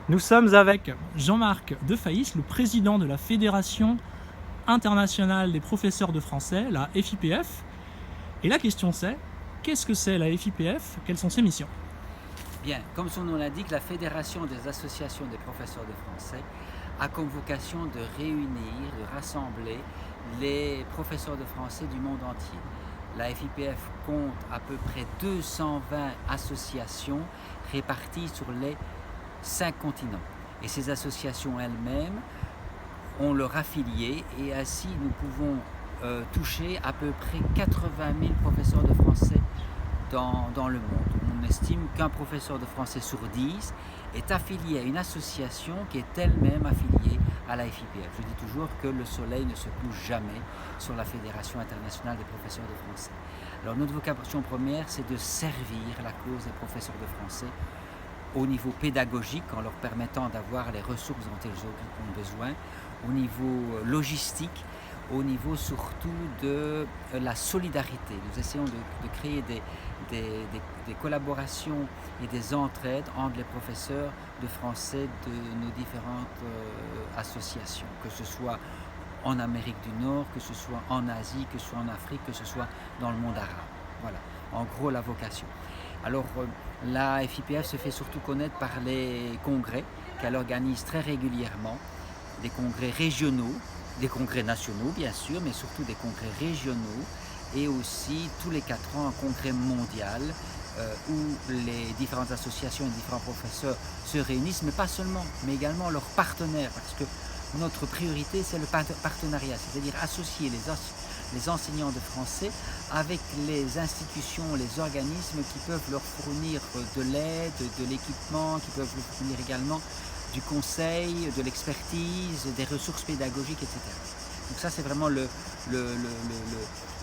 Nous sommes avec Jean-Marc Defaïs, le président de la Fédération internationale des professeurs de français, la FIPF. Et la question c'est, qu'est-ce que c'est la FIPF? Quelles sont ses missions? Bien, comme son nom l'indique, la Fédération des associations des professeurs de français a comme vocation de réunir, de rassembler les professeurs de français du monde entier. La FIPF compte à peu près 220 associations réparties sur les 5 continents. Et ces associations elles-mêmes ont leur affilié et ainsi nous pouvons toucher à peu près 80 000 professeurs de français dans le monde. On estime qu'un professeur de français sur 10 est affilié à une association qui est elle-même affiliée à la FIPF. Je dis toujours que le soleil ne se couche jamais sur la Fédération internationale des professeurs de français. Alors notre vocation première, c'est de servir la cause des professeurs de français au niveau pédagogique en leur permettant d'avoir les ressources dont ils ont besoin, au niveau logistique, au niveau surtout de la solidarité. Nous essayons de créer des collaborations et des entraides entre les professeurs de français de nos différentes associations, que ce soit en Amérique du Nord, que ce soit en Asie, que ce soit en Afrique, que ce soit dans le monde arabe. Voilà, en gros la vocation. Alors la FIPF se fait surtout connaître par les congrès qu'elle organise très régulièrement, des congrès régionaux, des congrès nationaux bien sûr, mais surtout des congrès régionaux et aussi tous les 4 ans un congrès mondial où les différentes associations et les différents professeurs se réunissent, mais pas seulement, mais également leurs partenaires, parce que notre priorité c'est le partenariat, c'est-à-dire associer les enseignants de français avec les institutions, les organismes qui peuvent leur fournir de l'aide, de l'équipement, qui peuvent leur fournir également du conseil, de l'expertise, des ressources pédagogiques, etc. Donc ça c'est vraiment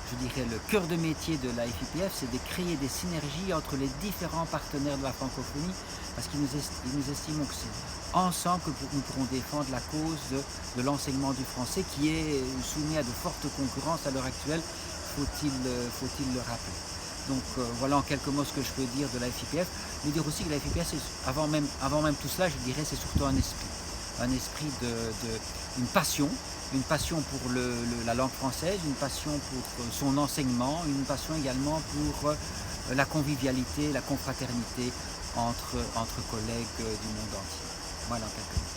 je dirais le cœur de métier de la FIPF, c'est de créer des synergies entre les différents partenaires de la francophonie, parce que nous estimons que c'est ensemble que nous pourrons défendre la cause de l'enseignement du français qui est soumis à de fortes concurrences à l'heure actuelle, faut-il le rappeler. Donc voilà en quelques mots ce que je peux dire de la FIPF. Je veux dire aussi que la FIPF, avant même tout cela, je dirais c'est surtout un esprit une passion pour la langue française, une passion pour son enseignement, une passion également pour la convivialité, la confraternité entre collègues du monde entier. Voilà en quelques mots.